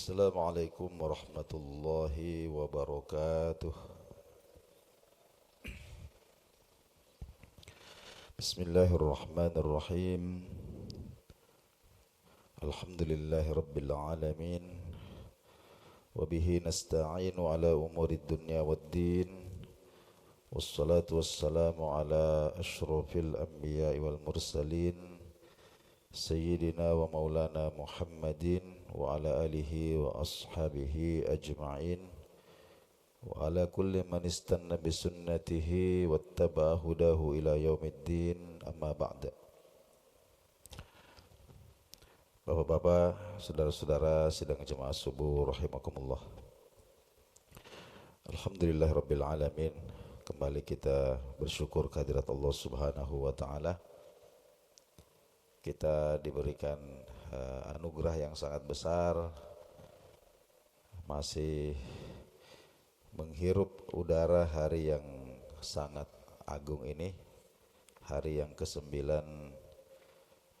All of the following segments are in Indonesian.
Assalamualaikum warahmatullahi wabarakatuh. Bismillahirrahmanirrahim. Alhamdulillahi rabbil alamin. Wabihi nasta'inu ala umuri dunya waddin. Wassalatu wassalamu ala ashrafil anbiya'i wal mursalin, Sayyidina wa maulana Muhammadin wa ala alihi wa ashabihi ajma'in wa ala kulli man istanna bisunnatihi wattaba'a hudahu ila yaumiddin, amma ba'da. Bapak-bapak, saudara-saudara sidang jemaah subuh rahimakumullah. Alhamdulillahirabbil alamin. Kembali kita bersyukur kehadirat Allah Subhanahu wa taala. Kita diberikan anugerah yang sangat besar, masih menghirup udara hari yang sangat agung ini, hari yang ke-9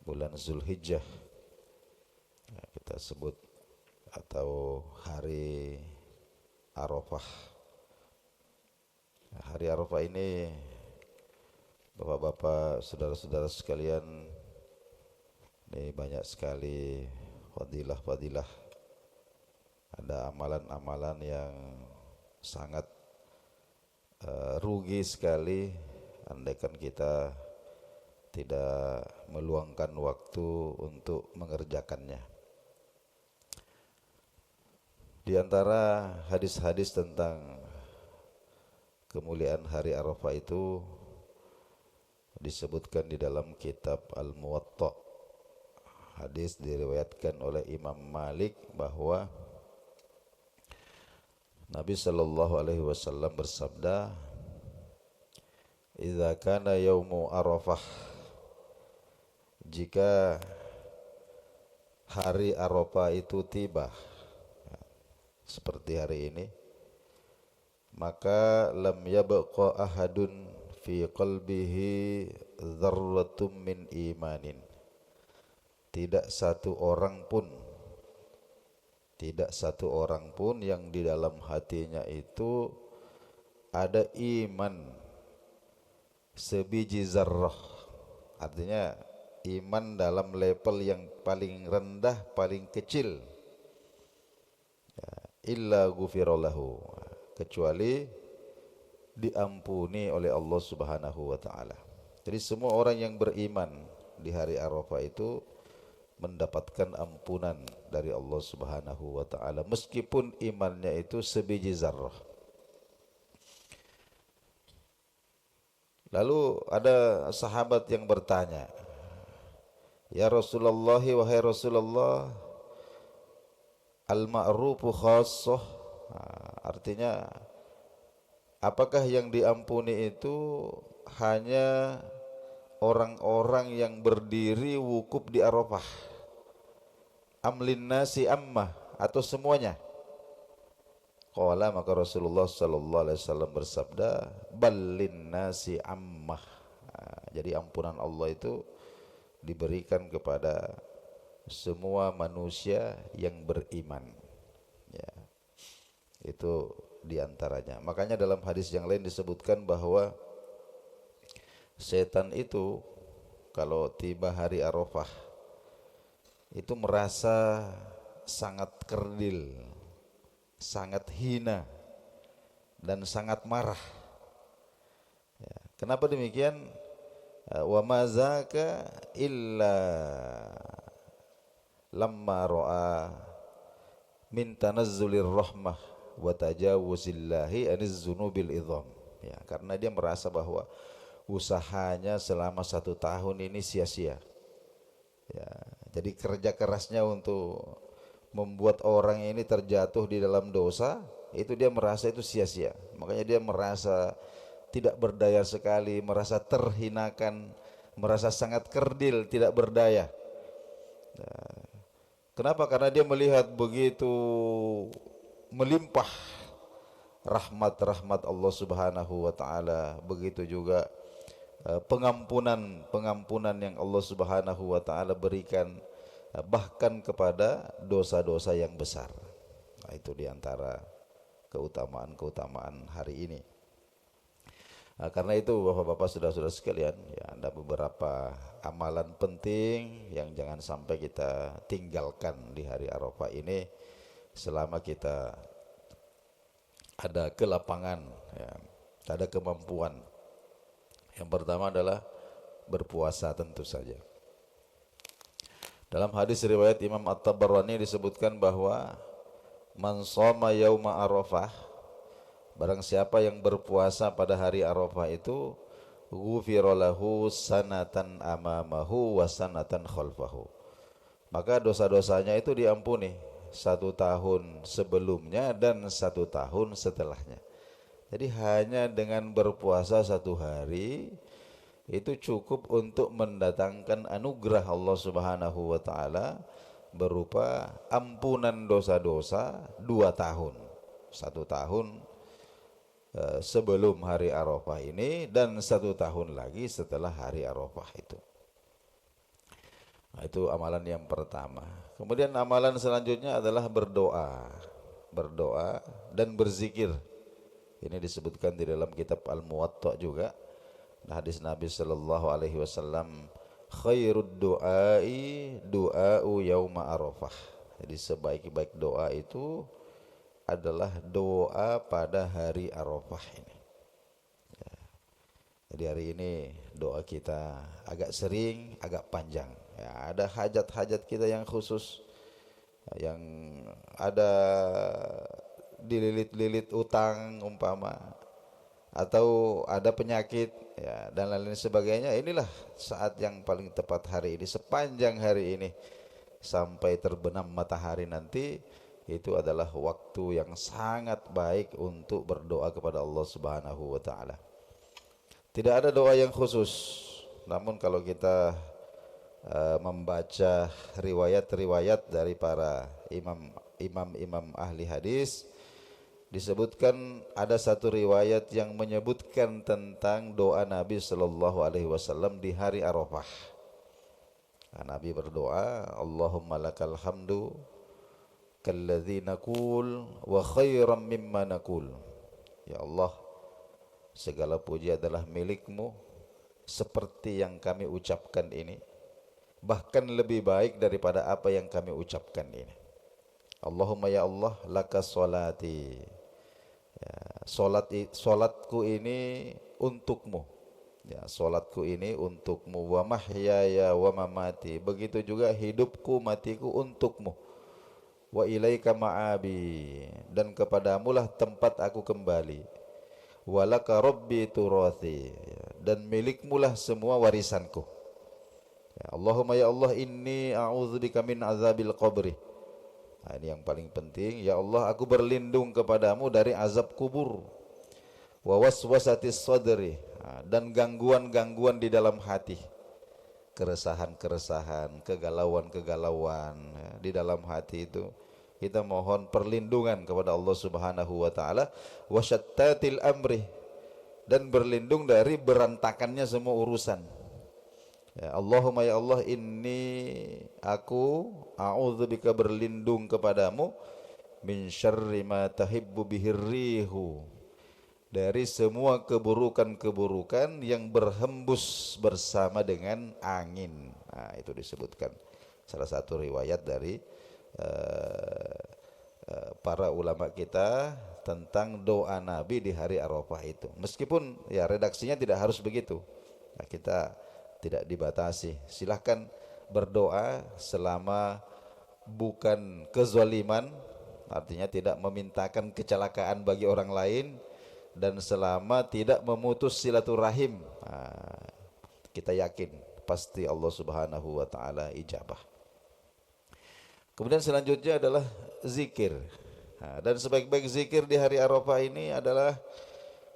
bulan Zulhijjah, kita sebut, atau hari Arafah. Hari Arafah ini, bapak-bapak, saudara-saudara sekalian, ini banyak sekali fadilah-fadilah. Ada amalan-amalan yang sangat rugi sekali andaikan kita tidak meluangkan waktu untuk mengerjakannya. Di antara hadis-hadis tentang kemuliaan hari Arafah itu disebutkan di dalam kitab Al-Muwatta. Hadis diriwayatkan oleh Imam Malik bahwa Nabi sallallahu alaihi wasallam bersabda, "Idza kana yaumu Arafah," jika hari Arafah itu tiba, seperti hari ini, maka lam yabqa ahadun fi qalbihi dzarratum min imanin. Tidak satu orang pun yang di dalam hatinya itu ada iman sebiji zarrah. Artinya iman dalam level yang paling rendah, paling kecil. Illa ghufirallahu, kecuali diampuni oleh Allah Subhanahu wa taala. Jadi semua orang yang beriman di hari Arafah itu mendapatkan ampunan dari Allah Subhanahu wa taala meskipun imannya itu sebiji zarrah. Lalu ada sahabat yang bertanya, "Ya Rasulullah, wahai Rasulullah, al-ma'rufu khassah." Artinya, apakah yang diampuni itu hanya orang-orang yang berdiri wukuf di Arafah? Amlin nasi ammah, atau semuanya? Qala, maka Rasulullah sallallahu alaihi wasallam bersabda, "Ballin nasi ammah." Jadi ampunan Allah itu diberikan kepada semua manusia yang beriman. Ya. Itu diantaranya. Makanya dalam hadis yang lain disebutkan bahwa setan itu kalau tiba hari Arafah itu merasa sangat kerdil, sangat hina, dan sangat marah. Ya. Kenapa demikian? Wa ma zaka illa lamma ra'a min tanazzulir rahmah wa tajawuzillahi aniz zunubil idham. Ya, karena dia merasa bahwa usahanya selama 1 tahun ini sia-sia. Ya, jadi kerja kerasnya untuk membuat orang ini terjatuh di dalam dosa, itu dia merasa itu sia-sia. Makanya dia merasa tidak berdaya sekali, merasa terhinakan, merasa sangat kerdil, tidak berdaya. Nah, kenapa? Karena dia melihat begitu melimpah rahmat-rahmat Allah Subhanahu wa taala, begitu juga pengampunan yang Allah Subhanahu wa taala berikan bahkan kepada dosa-dosa yang besar. Itu diantara keutamaan hari ini. Karena itu Bapak-bapak, saudara-saudara sekalian, ya, ada beberapa amalan penting yang jangan sampai kita tinggalkan di hari Arafah ini selama kita ada kelapangan, ya, ada kemampuan. Yang pertama adalah berpuasa tentu saja. Dalam hadis riwayat Imam At-Tabarani disebutkan bahwa man shoma yauma Arafah, barang siapa yang berpuasa pada hari Arafah itu, ghufira lahu sanatan amamahu wa sanatan khalfahu, maka dosa-dosanya itu diampuni 1 tahun sebelumnya dan 1 tahun setelahnya. Jadi hanya dengan berpuasa 1 hari itu cukup untuk mendatangkan anugerah Allah Subhanahu wa taala berupa ampunan dosa-dosa 2 tahun. 1 tahun sebelum hari Arafah ini dan 1 tahun lagi setelah hari Arafah itu. Nah, itu amalan yang pertama. Kemudian amalan selanjutnya adalah berdoa dan berzikir. Ini disebutkan di dalam kitab Al-Muwatta juga. Hadis Nabi sallallahu alaihi wasallam, khairud du'ai du'a'u yauma Arafah. Jadi sebaik-baik doa itu adalah doa pada hari Arafah ini. Ya. Jadi hari ini doa kita agak sering, agak panjang. Ya, ada hajat-hajat kita yang khusus, yang ada dililit-lilit utang umpama, atau ada penyakit, ya, dan lain-lain sebagainya. Inilah saat yang paling tepat hari ini, sepanjang hari ini sampai terbenam matahari nanti, itu adalah waktu yang sangat baik untuk berdoa kepada Allah Subhanahu wa taala. Tidak ada doa yang khusus, namun kalau kita membaca riwayat-riwayat dari para imam ahli hadis, disebutkan ada satu riwayat yang menyebutkan tentang doa Nabi sallallahu alaihi wasallam di hari Arafah. Nabi berdoa, Allahumma lakal hamdu kalladzi naqul wa khairam mimma naqul. Ya Allah, segala puji adalah milikmu seperti yang kami ucapkan ini, bahkan lebih baik daripada apa yang kami ucapkan ini. Allahumma ya Allah laka sholati, ya, solatku ini untukmu, ya, solatku ini untukmu, wa mahyaya wa mamati, begitu juga hidupku matiku untukmu, wa ilaika ma'abi, dan kepadamulah tempat aku kembali, walaka rabbi turathi, dan milikmulah semua warisanku. Ya, Allahumma ya Allah inni a'udzubika min azabil qabri. Nah, ini yang paling penting. Ya Allah, aku berlindung kepadamu dari azab kubur, wa waswasatis sadri, dan gangguan-gangguan di dalam hati, keresahan-keresahan, kegalauan-kegalauan, ya, di dalam hati itu kita mohon perlindungan kepada Allah Subhanahu wa taala, wasyattatil amri, dan berlindung dari berantakannya semua urusan. Ya, Allahumma ya Allah aku a'udzubika berlindung kepadamu min syarri ma tahibbu bihir rihu, dari semua keburukan-keburukan yang berhembus bersama dengan angin. Nah, itu disebutkan salah satu riwayat dari para ulama kita tentang doa Nabi di hari Arafah itu. Meskipun ya redaksinya tidak harus begitu. Nah, kita tidak dibatasi. Silahkan berdoa selama bukan kezaliman, artinya tidak memintakan kecelakaan bagi orang lain, dan selama tidak memutus silaturahim. Nah, kita yakin pasti Allah Subhanahu wa taala ijabah. Kemudian selanjutnya adalah zikir. Nah, dan sebaik-baik zikir di hari Arafah ini adalah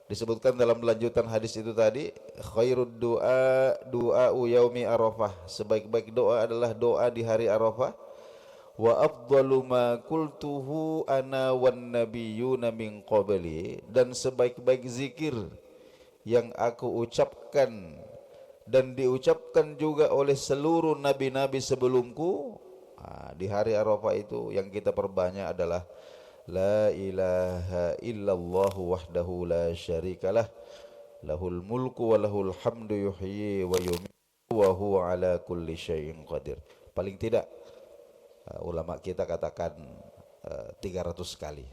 disebutkan dalam lanjutan hadis itu tadi, khairud du'a'u yaumi Arafah, sebaik-baik doa adalah doa di hari Arafah. Wa afdalu ma qultuhu ana wan nabiyyuna min qabli, dan sebaik-baik zikir yang aku ucapkan dan diucapkan juga oleh seluruh nabi-nabi sebelumku. Di hari Arafah itu yang kita perbanyak adalah La ilaha illallah wahdahu la syarikalah, lahul mulku wa lahul hamdu yuhyi wa yumiitu wa huwa ala kulli syai'in qadir. Paling tidak ulama kita katakan 300 kali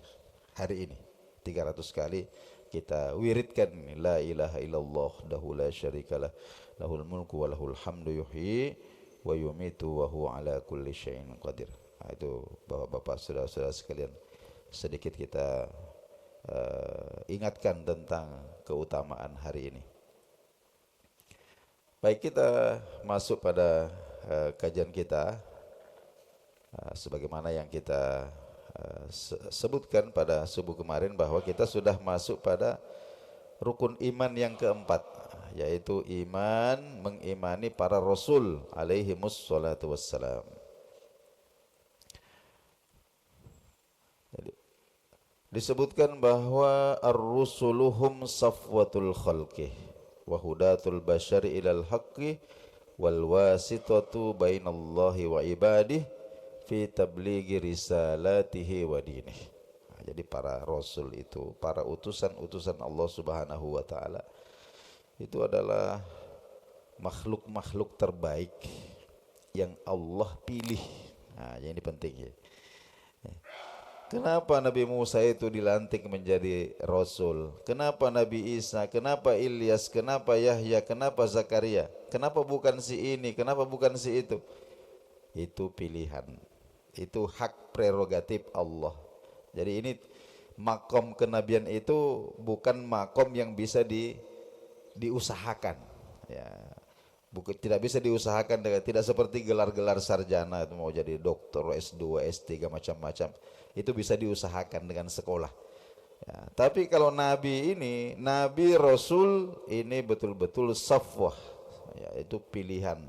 hari ini. 300 kali kita wiridkan la ilaha illallah wahdahu la syarikalah, lahul mulku wa lahul hamdu yuhyi wa yumiitu wa huwa ala kulli syai'in qadir. Itu Bapak-bapak, saudara-saudara sekalian, sedikit kita ingatkan tentang keutamaan hari ini. Baik, kita masuk pada kajian kita sebagaimana yang kita sebutkan pada subuh kemarin, bahwa kita sudah masuk pada rukun iman yang keempat, yaitu iman mengimani para rasul alaihimus salatu wassalam. Disebutkan bahwa ar-rusuluhum safwatul khalqi wa hudatul basyari ilal haqqi wal wasitatu bainallahi wa ibadihi fi tablighi risalatihi wa dinih. Jadi para rasul itu, para utusan-utusan Allah Subhanahu wa taala, itu adalah makhluk-makhluk terbaik yang Allah pilih. Nah, ini penting ya. Kenapa Nabi Musa itu dilantik menjadi rasul? Kenapa Nabi Isa? Kenapa Ilyas? Kenapa Yahya? Kenapa Zakaria? Kenapa bukan si ini? Kenapa bukan si itu? Itu pilihan. Itu hak prerogatif Allah. Jadi ini makom kenabian itu bukan makom yang bisa diusahakan. Ya, tidak bisa diusahakan, tidak seperti gelar-gelar sarjana, itu mau jadi dokter, S2, S3 macam-macam. Itu bisa diusahakan dengan sekolah. Ya, tapi kalau nabi ini, nabi rasul ini betul-betul safwah, ya, itu pilihan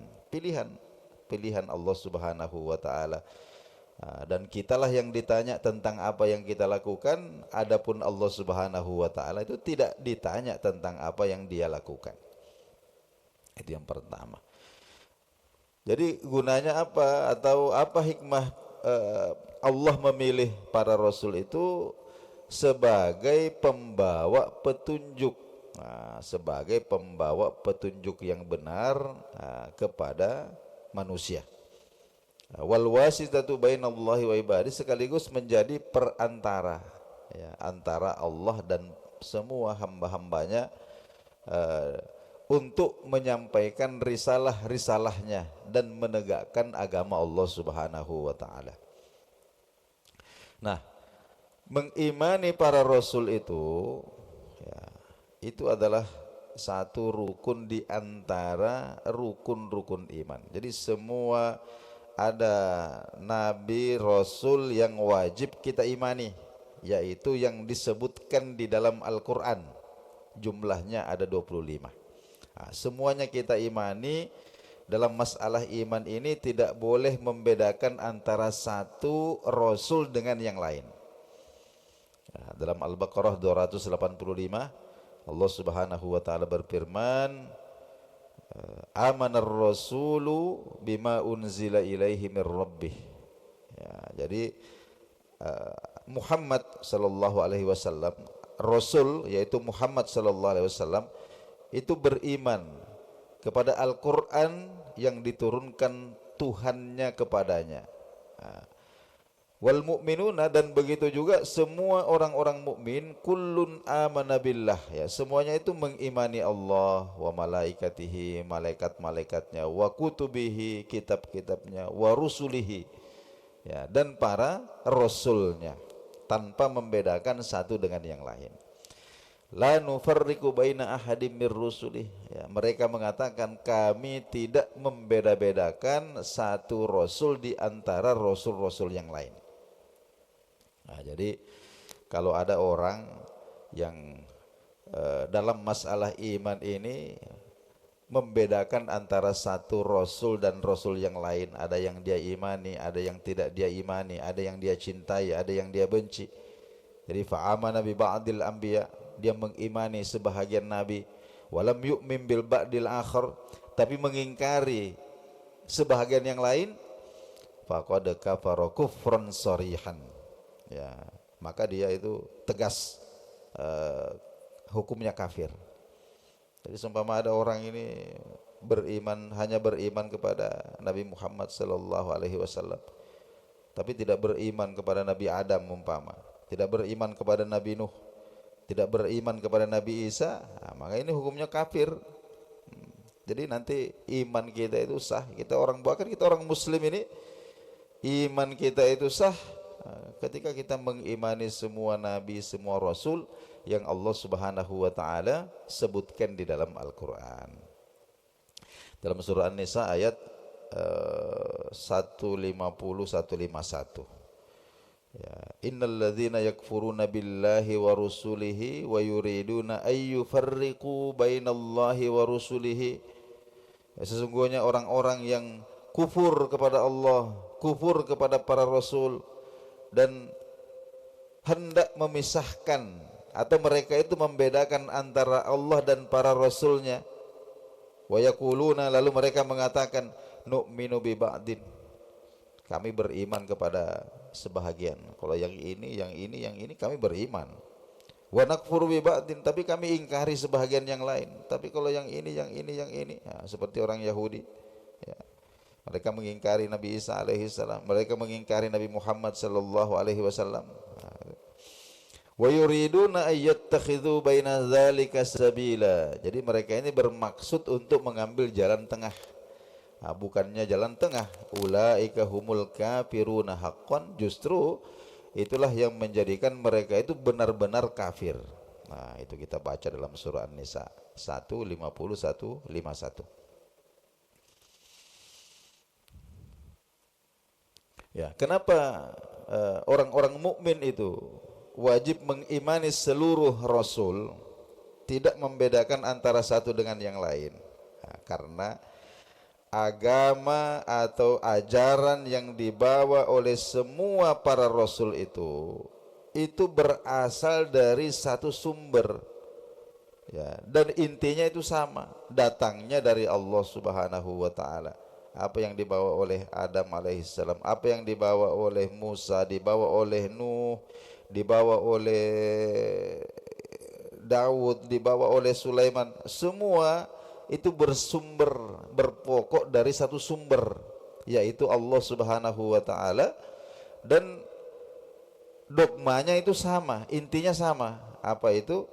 Allah Subhanahu wa taala. Dan kitalah yang ditanya tentang apa yang kita lakukan, adapun Allah Subhanahu wa taala itu tidak ditanya tentang apa yang dia lakukan. Itu yang pertama. Jadi gunanya apa, atau apa hikmah Allah memilih para rasul itu sebagai pembawa petunjuk, sebagai pembawa petunjuk yang benar kepada manusia. Wal wasitatu bainallahi wa ibadi, sekaligus menjadi perantara, ya, antara Allah dan semua hamba-hambanya untuk menyampaikan risalah-risalahnya dan menegakkan agama Allah Subhanahu wa taala. Nah, mengimani para rasul itu, ya, itu adalah satu rukun di antara rukun-rukun iman. Jadi semua ada nabi rasul yang wajib kita imani, yaitu yang disebutkan di dalam Al-Qur'an. Jumlahnya ada 25. Semuanya kita imani. Dalam masalah iman ini tidak boleh membedakan antara satu rasul dengan yang lain. Dalam Al-Baqarah 285, Allah Subhanahu wa taala berfirman, amanar rasulu bima unzila ilaihi mir rabbih. Ya, jadi Muhammad sallallahu alaihi wasallam, rasul yaitu Muhammad sallallahu alaihi wasallam, itu beriman kepada Al-Qur'an yang diturunkan Tuhannya kepadanya. Wal mu'minuna, dan begitu juga semua orang-orang mukmin, kullun amana billah, ya, semuanya itu mengimani Allah, wa malaikatihi, malaikat-malaikatnya, wa kutubihi, kitab-kitabnya, wa rusulihi, ya, dan para rasulnya, tanpa membedakan satu dengan yang lain. La nufarriqu baina ahadim mir rusulih, ya, mereka mengatakan kami tidak membeda-bedakan satu rasul di antara rasul-rasul yang lain. Nah, jadi kalau ada orang yang dalam masalah iman ini membedakan antara satu rasul dan rasul yang lain, ada yang dia imani, ada yang tidak dia imani, ada yang dia cintai, ada yang dia benci. Jadi fa'amana bi ba'dil anbiya, dia mengimani sebahagian nabi, walam yu'min bil ba'dil akhar, tapi mengingkari sebahagian yang lain, faqad kafara kufran sharihan, ya, maka dia itu tegas hukumnya kafir. Jadi seumpama ada orang ini hanya beriman kepada Nabi Muhammad sallallahu alaihi wasallam, tapi tidak beriman kepada Nabi Adam umpama, tidak beriman kepada Nabi Nuh, tidak beriman kepada Nabi Isa, maka ini hukumnya kafir. Jadi nanti iman kita itu sah, kita orang muslim ini iman kita itu sah ketika kita mengimani semua nabi, semua rasul yang Allah Subhanahu wa taala sebutkan di dalam Al-Qur'an. Dalam surah An-Nisa ayat 150 151. Ya, innal ladzina yakfuruna billahi wa rusulihi wa yuriduna ay yufarriqu bainallahi wa rusulihi. Ya, sesungguhnya orang-orang yang kufur kepada Allah, kufur kepada para rasul, dan hendak memisahkan atau mereka itu membedakan antara Allah dan para rasulnya. Wa yaquluna, lalu mereka mengatakan, nu'minu bi ba'din, kami beriman kepada sebahagian. Kalau yang ini kami beriman. Wa nakfuru bi ba'din, tapi kami ingkari sebahagian yang lain. Tapi kalau yang ini, ya, seperti orang Yahudi, ya. Mereka mengingkari Nabi Isa alaihi salam, mereka mengingkari Nabi Muhammad sallallahu alaihi wasallam. Wa yuriduna ayyattakhidhu baina dzalika sabila. Jadi mereka ini bermaksud untuk mengambil jalan tengah. Bukannya jalan tengah. Ulaika humul kafiruna haqqan, justru itulah yang menjadikan mereka itu benar-benar kafir. Nah, itu kita baca dalam surah An-Nisa 150 151. Ya, kenapa orang-orang mukmin itu wajib mengimani seluruh rasul, tidak membedakan antara satu dengan yang lain? Nah, karena agama atau ajaran yang dibawa oleh semua para rasul itu berasal dari satu sumber, ya, dan intinya itu sama, datangnya dari Allah Subhanahu wa taala. Apa yang dibawa oleh Adam alaihissalam, apa yang dibawa oleh Musa, dibawa oleh Nuh, dibawa oleh Daud, dibawa oleh Sulaiman, semua itu berpokok dari satu sumber, yaitu Allah Subhanahu wa taala, dan dogmanya itu sama, intinya sama. Apa itu?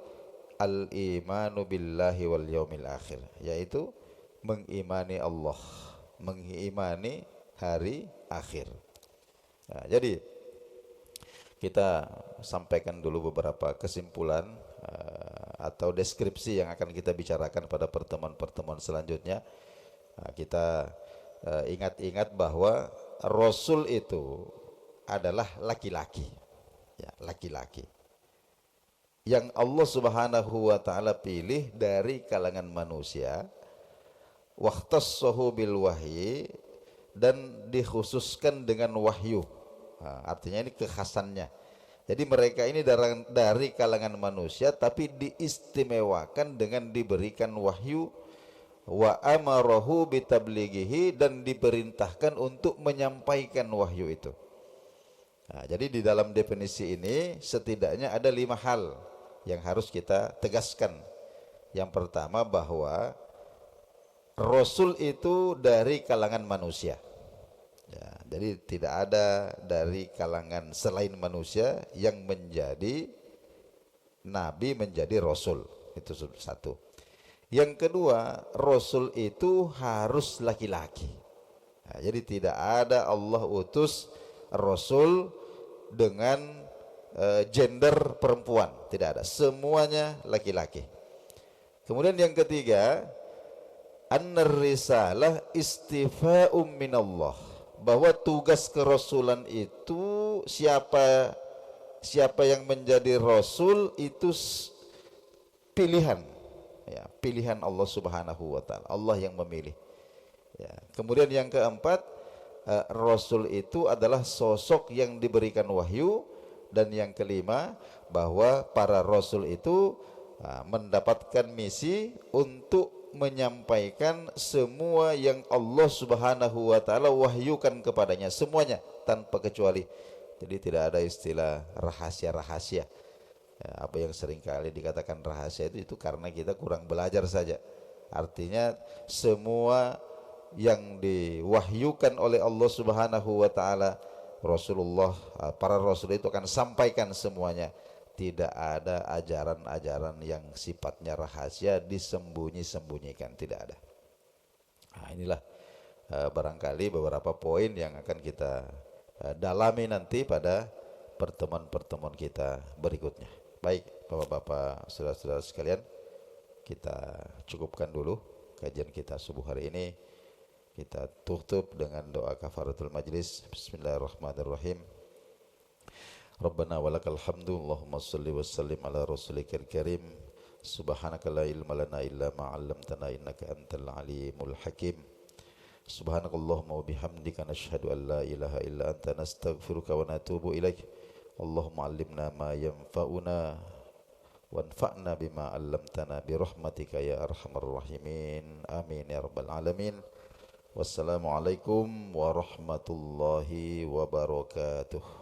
Al-imanu billahi wal yaumil akhir, yaitu mengimani Allah, mengimani hari akhir. Nah, jadi kita sampaikan dulu beberapa kesimpulan atau deskripsi yang akan kita bicarakan pada pertemuan-pertemuan selanjutnya. Nah, kita ingat-ingat bahwa Rasul itu adalah laki-laki, ya, laki-laki yang Allah Subhanahu wa taala pilih dari kalangan manusia, waqtassahu bil wahyi, dan dikhususkan dengan wahyu. Nah, artinya ini kekhasannya. Jadi mereka ini dari kalangan manusia, tapi diistimewakan dengan diberikan wahyu. Wa amarahu bitablighihi, dan diperintahkan untuk menyampaikan wahyu itu. Nah, jadi di dalam definisi ini setidaknya ada 5 hal yang harus kita tegaskan. Yang pertama, bahwa Rasul itu dari kalangan manusia. Ya, jadi tidak ada dari kalangan selain manusia yang menjadi nabi, menjadi rasul. Itu satu. Yang kedua, rasul itu harus laki-laki. Nah, jadi tidak ada Allah utus rasul dengan gender perempuan, tidak ada. Semuanya laki-laki. Kemudian yang ketiga, annar risalah istifa'um minallah, bahwa tugas kerasulan itu siapa yang menjadi rasul itu pilihan, ya, pilihan Allah Subhanahu wa taala. Allah yang memilih. Ya. Kemudian yang keempat, rasul itu adalah sosok yang diberikan wahyu. Dan yang kelima, bahwa para rasul itu mendapatkan misi untuk menyampaikan semua yang Allah Subhanahu wa taala wahyukan kepadanya, semuanya tanpa kecuali. Jadi tidak ada istilah rahasia-rahasia. Ya, apa yang seringkali dikatakan rahasia itu karena kita kurang belajar saja. Artinya semua yang diwahyukan oleh Allah Subhanahu wa taala, Rasulullah, para rasul itu akan sampaikan semuanya. Tidak ada ajaran-ajaran yang sifatnya rahasia disembunyi-sembunyikan, tidak ada. Nah, inilah barangkali beberapa poin yang akan kita dalami nanti pada pertemuan-pertemuan kita berikutnya. Baik, Bapak-bapak, saudara-saudara sekalian, kita cukupkan dulu kajian kita subuh hari ini. Kita tutup dengan doa kafaratul majlis. Bismillahirrahmanirrahim. Rabbana walakal hamdu, Allahumma salli wa sallim ala rasulikal karim. Subhanaka la ilma lana illa ma 'allamtana innaka antal alimul hakim. Subhanakallahumma wa bihamdika nashhadu an la ilaha illa anta nastaghfiruka wa natubu ilaik. Allahumma 'allimna ma yanfa'una wanfa'na bima 'allamtana bi rahmatika ya arhamar rahimin. Amin ya rabbal alamin. Wassalamualaikum warahmatullahi wabarakatuh.